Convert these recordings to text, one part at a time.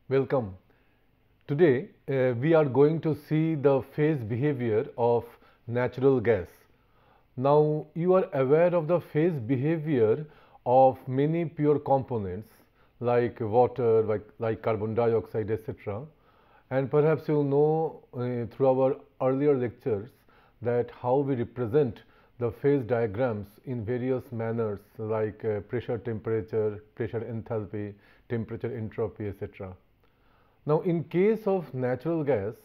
Welcome. Today we are going to see the phase behavior of natural gas. Now you are aware of the phase behavior of many pure components like water, like carbon dioxide, etc. And perhaps you know through our earlier lectures that how we represent the phase diagrams in various manners like pressure, temperature, pressure enthalpy, temperature entropy, etc. Now, in case of natural gas,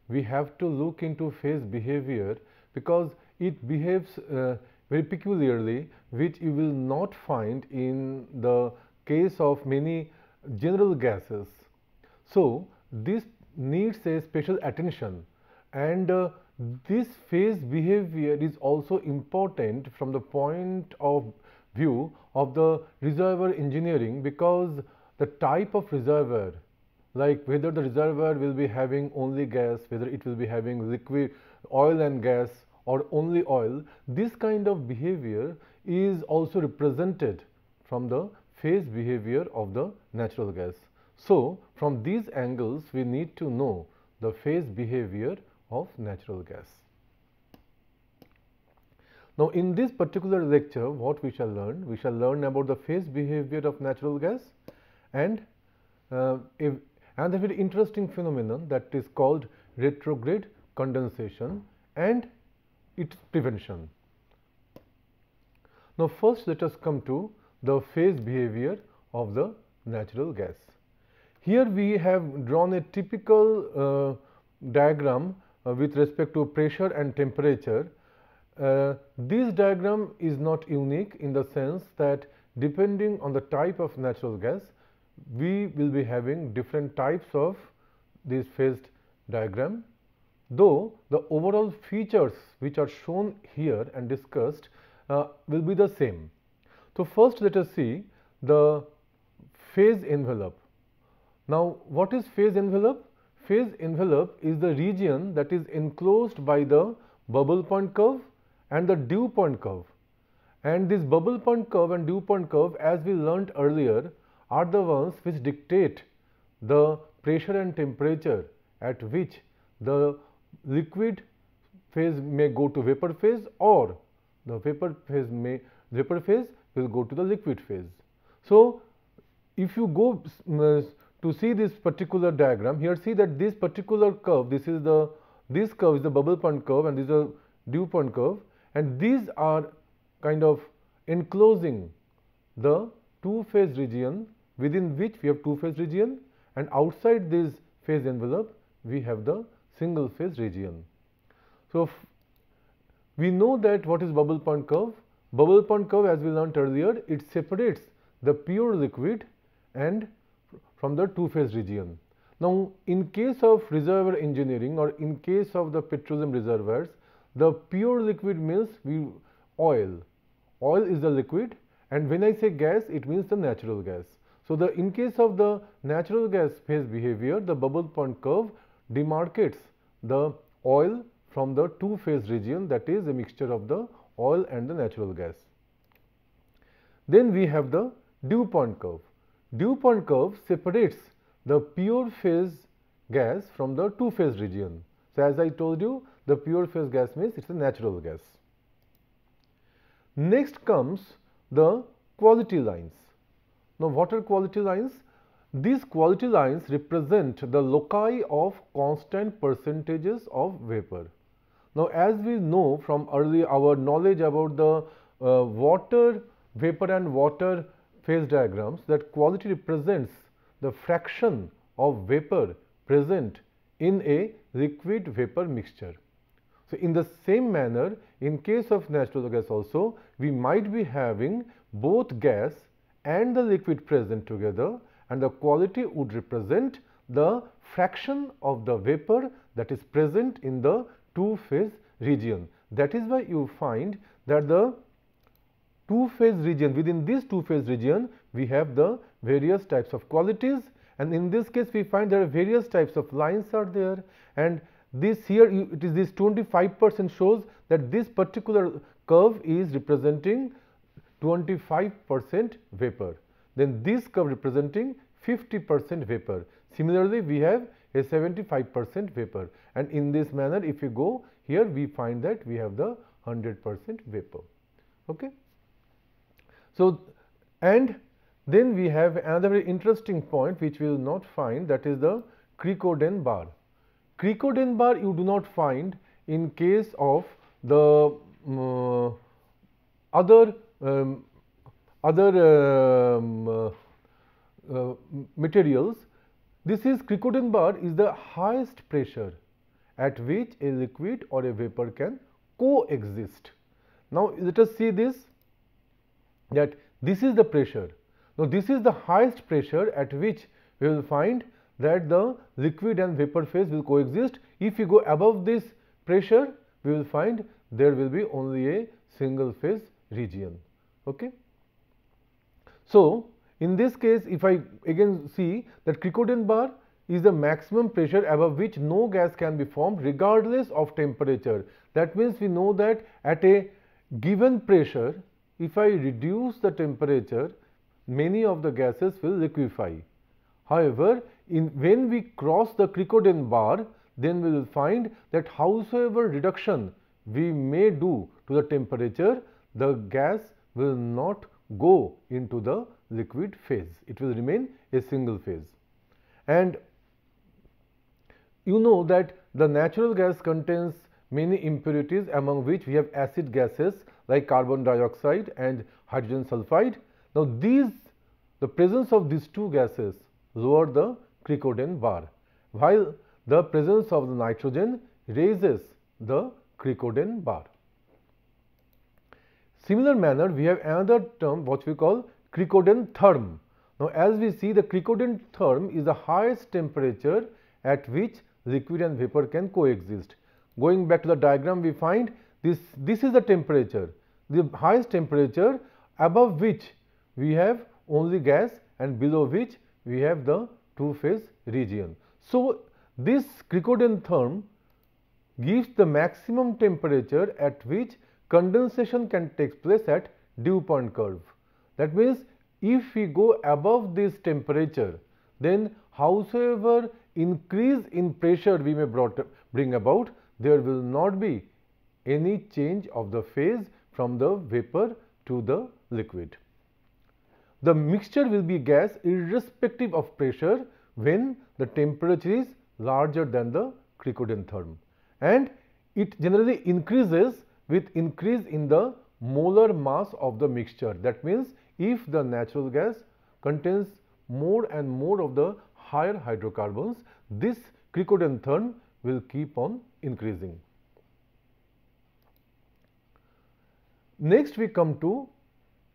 we have to look into phase behavior because it behaves very peculiarly, which you will not find in the case of many general gases. So, this needs a special attention, and this phase behavior is also important from the point of view of the reservoir engineering, because the type of reservoir, like whether the reservoir will be having only gas, whether it will be having liquid oil and gas or only oil, this kind of behavior is also represented from the phase behavior of the natural gas. So, from these angles we need to know the phase behavior of natural gas. Now, in this particular lecture, what we shall learn? We shall learn about the phase behavior of natural gas and a very interesting phenomenon that is called retrograde condensation and its prevention. Now, first let us come to the phase behavior of the natural gas. Here we have drawn a typical diagram with respect to pressure and temperature. This diagram is not unique in the sense that depending on the type of natural gas, we will be having different types of this phased diagram, though the overall features which are shown here and discussed will be the same. So, first let us see the phase envelope. Now, what is phase envelope? Phase envelope is the region that is enclosed by the bubble point curve and the dew point curve. And this bubble point curve and dew point curve, as we learnt earlier, are the ones which dictate the pressure and temperature at which the liquid phase may go to vapor phase, or the vapor phase will go to the liquid phase. So, if you go to see this particular diagram, here see that this particular curve, this curve is the bubble point curve and this is a dew point curve, and these are kind of enclosing the two phase region within which we have two phase region, and outside this phase envelope we have the single phase region. So, we know that what is bubble point curve? Bubble point curve, as we learnt earlier, it separates the pure liquid and from the two phase region. Now, in case of reservoir engineering or in case of the petroleum reservoirs, the pure liquid means oil. Oil is the liquid, and when I say gas, it means the natural gas. So, in case of the natural gas phase behavior, the bubble point curve demarcates the oil from the two phase region, that is a mixture of the oil and the natural gas. Then we have the dew point curve. Dew point curve separates the pure phase gas from the two phase region. So, as I told you, the pure phase gas means it is a natural gas. Next comes the quality lines. Now, what are quality lines? These quality lines represent the loci of constant percentages of vapor. Now, as we know from our knowledge about the water vapor and water phase diagrams, that quality represents the fraction of vapor present in a liquid vapor mixture. So, in the same manner, in case of natural gas also, we might be having both gas and the liquid present together, and the quality would represent the fraction of the vapor that is present in the two phase region. That is why you find that the two phase region, within this two phase region, we have the various types of qualities, and in this case we find there are various types of lines are there, and this here it is this 25% shows that this particular curve is representing 25% vapor. Then this curve representing 50% vapor. Similarly, we have a 75% vapor, and in this manner if you go here, we find that we have the 100% vapor. Okay. So, and then we have another very interesting point which we will not find, that is the Oden bar. Oden bar you do not find in case of the other materials. This is Oden bar is the highest pressure at which a liquid or a vapor can coexist. Now, let us see this, that this is the pressure. Now, this is the highest pressure at which we will find that the liquid and vapor phase will coexist. If you go above this pressure, we will find there will be only a single phase region. Okay. So, in this case, if I again see that Oden bar is the maximum pressure above which no gas can be formed regardless of temperature. That means we know that at a given pressure, if I reduce the temperature, many of the gases will liquefy. However, when we cross the Oden bar, then we will find that howsoever reduction we may do to the temperature, the gas will not go into the liquid phase. It will remain a single phase. And you know that the natural gas contains many impurities, among which we have acid gases like carbon dioxide and hydrogen sulfide. Now, the presence of these two gases lower the Oden bar, while the presence of the nitrogen raises the Oden bar. Similar manner, we have another term what we call Oden therm. Now, as we see, the Oden therm is the highest temperature at which liquid and vapor can coexist. Going back to the diagram, we find this is the temperature, the highest temperature above which we have only gas and below which we have the two phase region. So, this Oden therm gives the maximum temperature at which condensation can take place at dew point curve. That means, if we go above this temperature, then howsoever increase in pressure we may bring about, there will not be any change of the phase from the vapor to the liquid. The mixture will be gas irrespective of pressure when the temperature is larger than the Oden therm, and it generally increases with increase in the molar mass of the mixture. That means, if the natural gas contains more and more of the higher hydrocarbons, this Oden therm will keep on increasing. Next, we come to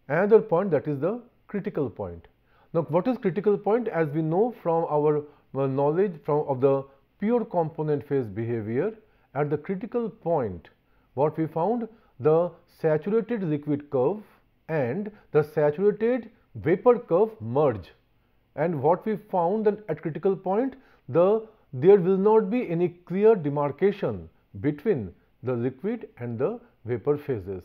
another point, that is the critical point. Now, what is critical point? As we know from our knowledge of the pure component phase behavior, at the critical point, what we found, the saturated liquid curve and the saturated vapor curve merge, and what we found that at critical point, there will not be any clear demarcation between the liquid and the vapor phases.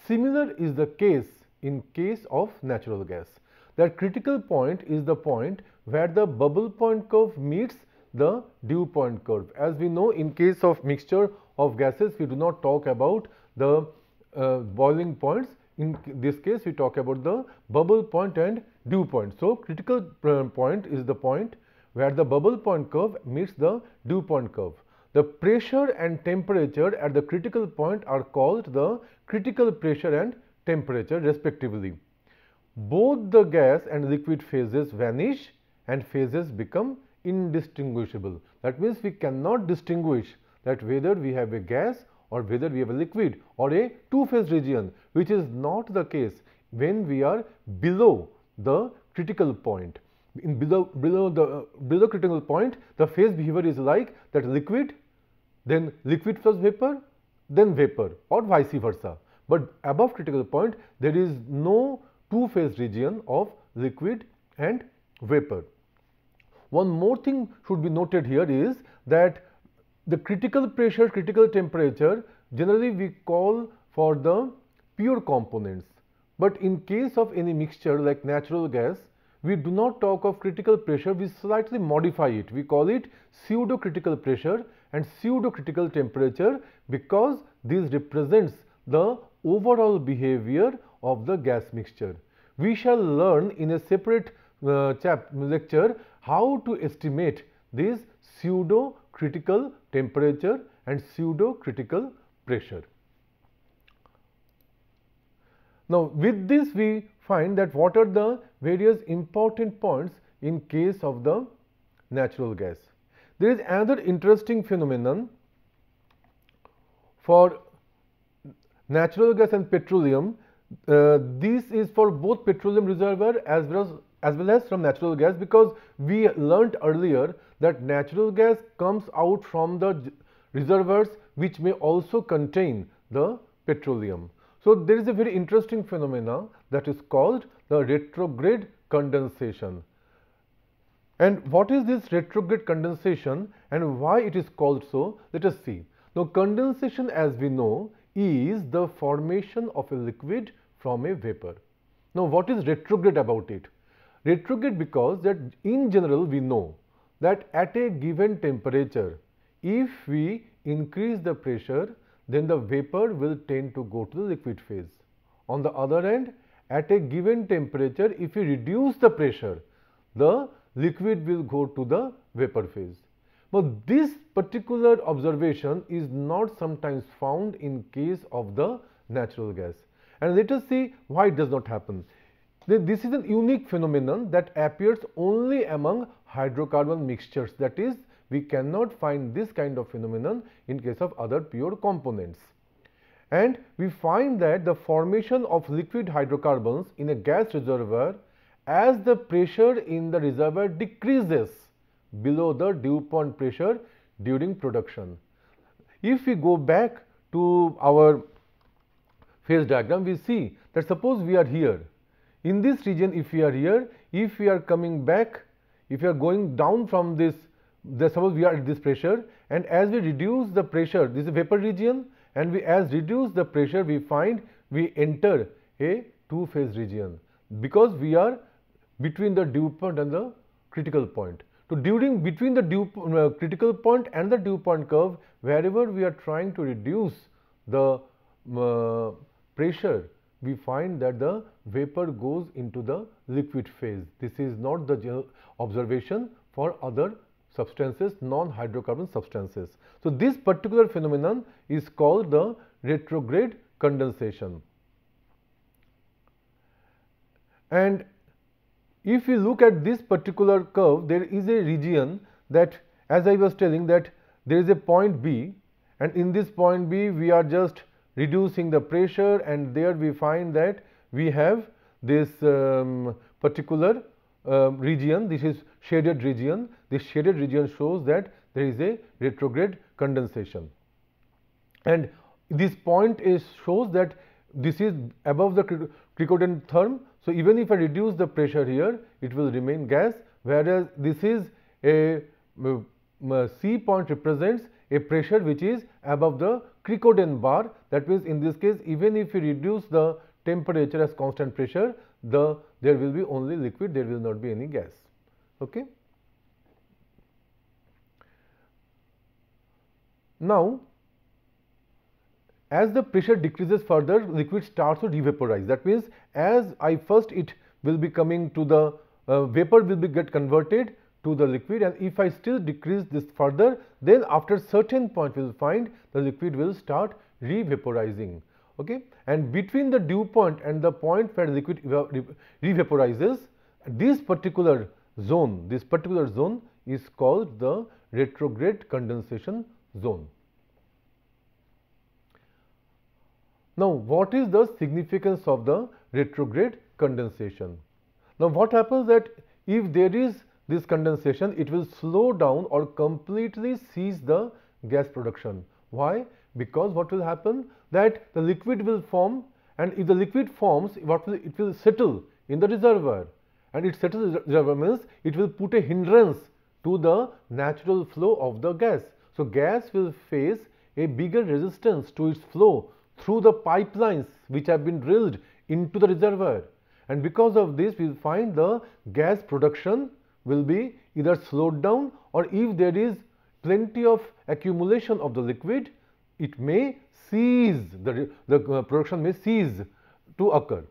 Similar is the case in case of natural gas. That critical point is the point where the bubble point curve meets the dew point curve. As we know, in case of mixture of gases, we do not talk about the boiling points. In this case, we talk about the bubble point and dew point. So, critical point is the point where the bubble point curve meets the dew point curve. The pressure and temperature at the critical point are called the critical pressure and temperature respectively. Both the gas and liquid phases vanish and phases become indistinguishable. That means, we cannot distinguish that whether we have a gas or whether we have a liquid or a two-phase region, which is not the case when we are below the critical point. Below critical point, the phase behavior is like that liquid, then liquid plus vapor, then vapor, or vice versa. But above critical point, there is no two-phase region of liquid and vapor. One more thing should be noted here is that the critical pressure, critical temperature, generally we call for the pure components. But in case of any mixture like natural gas, we do not talk of critical pressure, we slightly modify it. We call it pseudo critical pressure and pseudo critical temperature, because this represents the overall behavior of the gas mixture. We shall learn in a separate lecture how to estimate this pseudo critical temperature and pseudo critical pressure. Now, with this we find that what are the various important points in case of the natural gas. There is another interesting phenomenon for natural gas and petroleum. This is for both petroleum reservoir as well as from natural gas, because we learnt earlier that natural gas comes out from the reservoirs which may also contain the petroleum. So, there is a very interesting phenomena that is called the retrograde condensation. And what is this retrograde condensation and why it is called so? Let us see. Now, condensation, as we know, is the formation of a liquid from a vapor. Now, what is retrograde about it? Retrograde because that in general we know that at a given temperature, if we increase the pressure, then the vapor will tend to go to the liquid phase. On the other hand, at a given temperature, if we reduce the pressure, the liquid will go to the vapor phase. Now, this particular observation is not sometimes found in case of the natural gas. And let us see why it does not happen. This is a unique phenomenon that appears only among hydrocarbon mixtures. That is, we cannot find this kind of phenomenon in case of other pure components. And we find that the formation of liquid hydrocarbons in a gas reservoir, as the pressure in the reservoir decreases below the dew point pressure during production. If we go back to our phase diagram, we see that suppose we are here. In this region, if we are here, if we are coming back, if we are going down from this, suppose we are at this pressure, and as we reduce the pressure, this is a vapor region, and we as reduce the pressure, we find we enter a two-phase region, because we are between the dew point and the critical point. So, between the critical point and the dew point curve, wherever we are trying to reduce the pressure, we find that the vapor goes into the liquid phase. This is not the general observation for other substances, non-hydrocarbon substances. So, this particular phenomenon is called the retrograde condensation. And if we look at this particular curve, there is a region that, as I was telling, that there is a point B, and in this point B we are just reducing the pressure, and there we find that we have this particular region. This is shaded region. This shaded region shows that there is a retrograde condensation, and this point shows that this is above the cricotentherm. So, even if I reduce the pressure here, it will remain gas, whereas this is a C point represents a pressure which is above the Oden bar. That means, in this case, even if we reduce the temperature as constant pressure, there will be only liquid, there will not be any gas. Okay. Now, as the pressure decreases further, liquid starts to revaporize. That means, as I first it will be coming to the vapor will be get converted to the liquid, and if I still decrease this further, then after certain point we will find the liquid will start revaporizing. Okay, and between the dew point and the point where liquid revaporizes, this particular zone is called the retrograde condensation zone. Now, what is the significance of the retrograde condensation? Now, what happens that if there is this condensation, it will slow down or completely cease the gas production. Why? Because what will happen that the liquid will form, and if the liquid forms, it will settle in the reservoir, and it settles in the reservoir means it will put a hindrance to the natural flow of the gas. So, gas will face a bigger resistance to its flow through the pipelines which have been drilled into the reservoir, and because of this we will find the gas production will be either slowed down, or if there is plenty of accumulation of the liquid, it may cease, the production may cease to occur.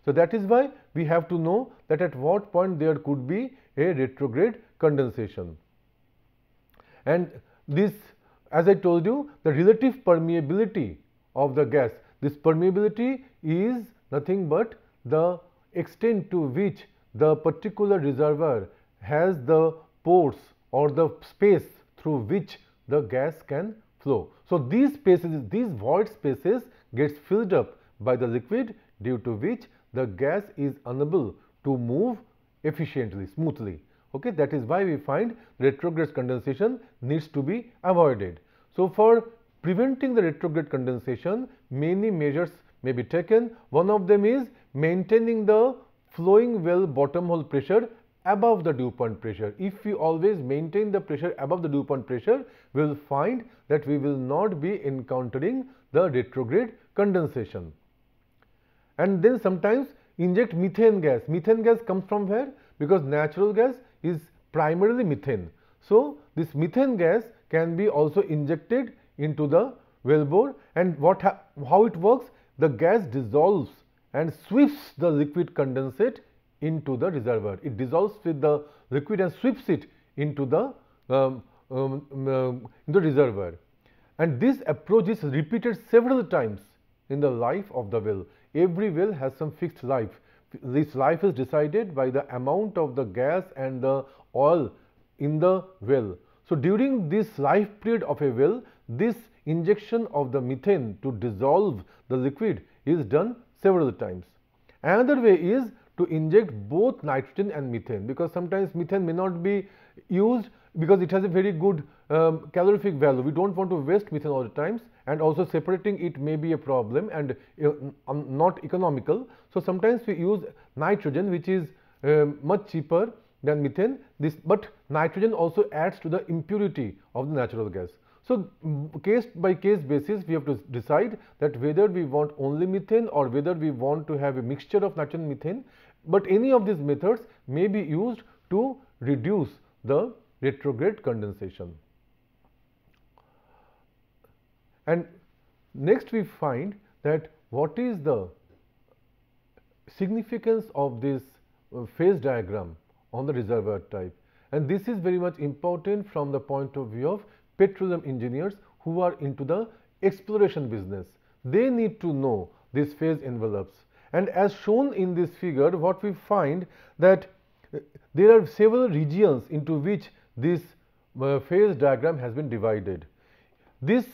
So that is why we have to know that at what point there could be a retrograde condensation. And this, as I told you, the relative permeability of the gas, this permeability is nothing but the extent to which the particular reservoir has the pores or the space through which the gas can flow. So these spaces, these void spaces gets filled up by the liquid, due to which the gas is unable to move efficiently, smoothly. Okay, that is why we find retrograde condensation needs to be avoided. So for preventing the retrograde condensation, many measures may be taken. One of them is maintaining the flowing well bottom hole pressure above the dew point pressure. If we always maintain the pressure above the dew point pressure, we will find that we will not be encountering the retrograde condensation. And then sometimes inject methane gas. Methane gas comes from where? Because natural gas is primarily methane. So this methane gas can be also injected into the wellbore, and how it works? The gas dissolves and sweeps the liquid condensate into the reservoir. It dissolves with the liquid and sweeps it into the reservoir. And this approach is repeated several times in the life of the well. Every well has some fixed life. This life is decided by the amount of the gas and the oil in the well. So during this life period of a well, this injection of the methane to dissolve the liquid is done several times. Another way is to inject both nitrogen and methane, because sometimes methane may not be used because it has a very good calorific value. We don't want to waste methane all the times, and also separating it may be a problem and not economical. So sometimes we use nitrogen, which is much cheaper than methane. But nitrogen also adds to the impurity of the natural gas. So case by case basis, we have to decide that whether we want only methane or whether we want to have a mixture of nitrogen and methane. But any of these methods may be used to reduce the retrograde condensation. And next we find that what is the significance of this phase diagram on the reservoir type, and this is very much important from the point of view of petroleum engineers who are into the exploration business. They need to know these phase envelopes, and as shown in this figure, what we find that there are several regions into which this phase diagram has been divided. This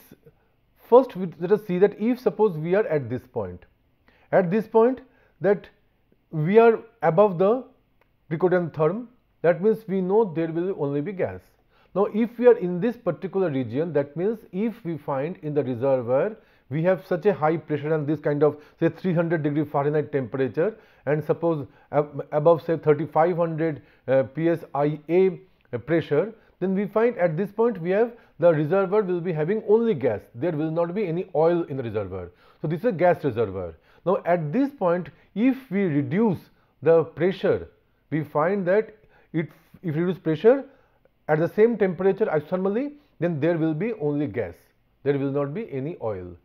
first, let us see that if suppose we are at this point that we are above the trichotherm, that means we know there will only be gas. Now if we are in this particular region, that means if we find in the reservoir we have such a high pressure and this kind of say 300 degree Fahrenheit temperature, and suppose above say 3500 psia pressure, then we find at this point we have the reservoir will be having only gas. There will not be any oil in the reservoir. So this is a gas reservoir. Now at this point, if we reduce the pressure, we find that if we reduce pressure at the same temperature isothermally, then there will be only gas. There will not be any oil.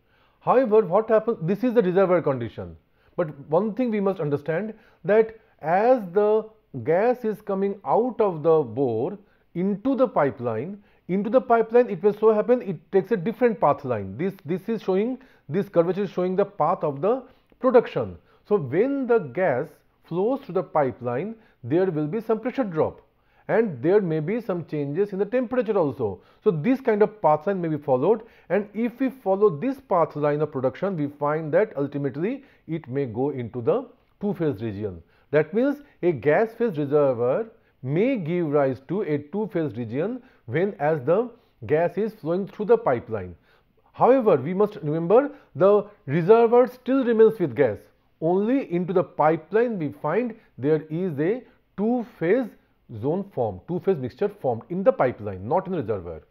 However, what happens? This is the reservoir condition. But one thing we must understand, that as the gas is coming out of the bore into the pipeline, it will so happen it takes a different path line. This is showing, this curvature is showing the path of the production. So when the gas flows through the pipeline, there will be some pressure drop, and there may be some changes in the temperature also. So this kind of path line may be followed, and if we follow this path line of production, we find that ultimately it may go into the two-phase region. That means a gas phase reservoir may give rise to a two-phase region when as the gas is flowing through the pipeline. However, we must remember the reservoir still remains with gas. Only into the pipeline we find there is a two-phase zone formed, two-phase mixture formed in the pipeline, not in the reservoir.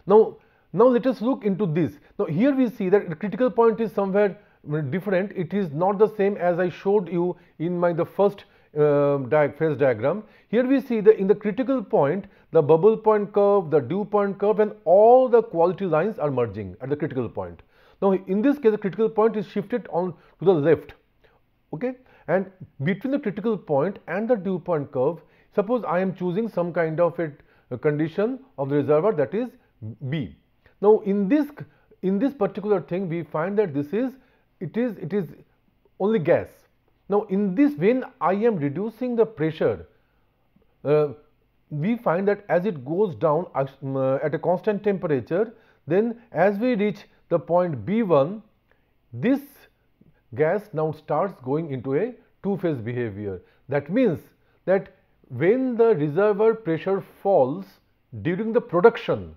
Now let us look into this. Now here we see that the critical point is somewhere different. It is not the same as I showed you in the first phase diagram. Here we see in the critical point, the bubble point curve, the dew point curve, and all the quality lines are merging at the critical point. Now, in this case, the critical point is shifted on to the left. Okay, and between the critical point and the dew point curve, suppose I am choosing some kind of a condition of the reservoir, that is B. Now, in this particular thing, we find that it is only gas. Now, in this, when I am reducing the pressure, we find that as it goes down at a constant temperature, then as we reach the point B1, this gas now starts going into a two-phase behavior. That means that when the reservoir pressure falls during the production,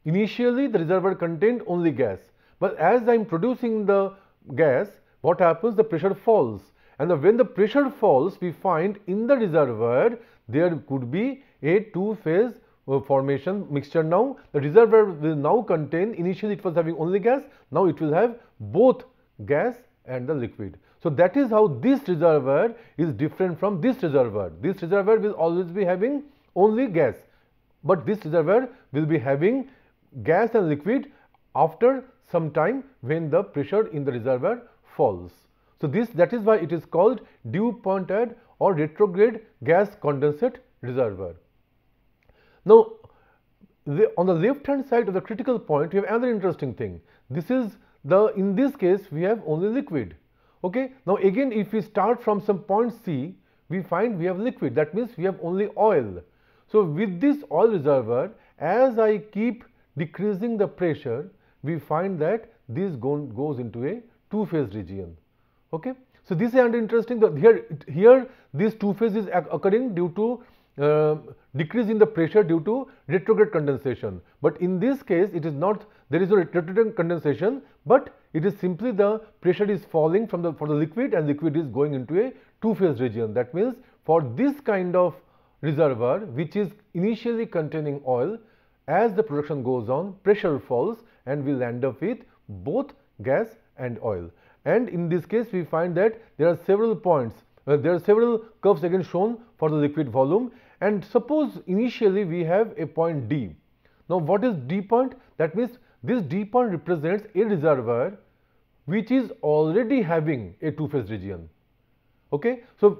initially the reservoir contained only gas, but as I am producing the gas, what happens? The pressure falls, and when the pressure falls, we find in the reservoir there could be a two-phase formation mixture. Now the reservoir will now contain, initially it was having only gas, now it will have both gas and the liquid. So that is how this reservoir is different from this reservoir. This reservoir will always be having only gas, but this reservoir will be having gas and liquid after some time when the pressure in the reservoir falls. So that is why it is called dew pointed or retrograde gas condensate reservoir. Now, on the left hand side of the critical point, we have another interesting thing. In this case, we have only liquid. Okay. Now, again, if we start from some point C, we find we have liquid. That means we have only oil. So, with this oil reservoir, as I keep decreasing the pressure, we find that this goes into a two-phase region. Okay. So, this is interesting. Here this two-phase is occurring due to decrease in the pressure due to retrograde condensation. But in this case, it is not, there is no retrograde condensation, but it is simply the pressure is falling for the liquid, and liquid is going into a two-phase region. That means for this kind of reservoir, which is initially containing oil, as the production goes on, pressure falls and we will end up with both gas and oil. And in this case, we find that there are several points, there are several curves again shown for the liquid volume. And suppose initially we have a point D. Now, what is D point? That means this D point represents a reservoir which is already having a two-phase region. Okay. So,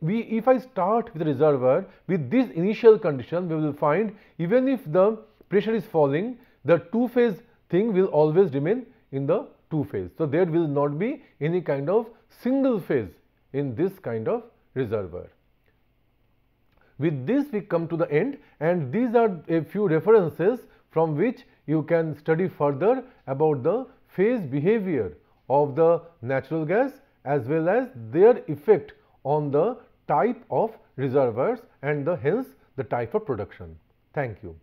if I start with a reservoir with this initial condition, we will find even if the pressure is falling, the two-phase thing will always remain in the two-phase. So, there will not be any kind of single phase in this kind of reservoir. With this, we come to the end, and these are a few references from which you can study further about the phase behavior of the natural gas as well as their effect on the type of reservoirs and hence the type of production. Thank you.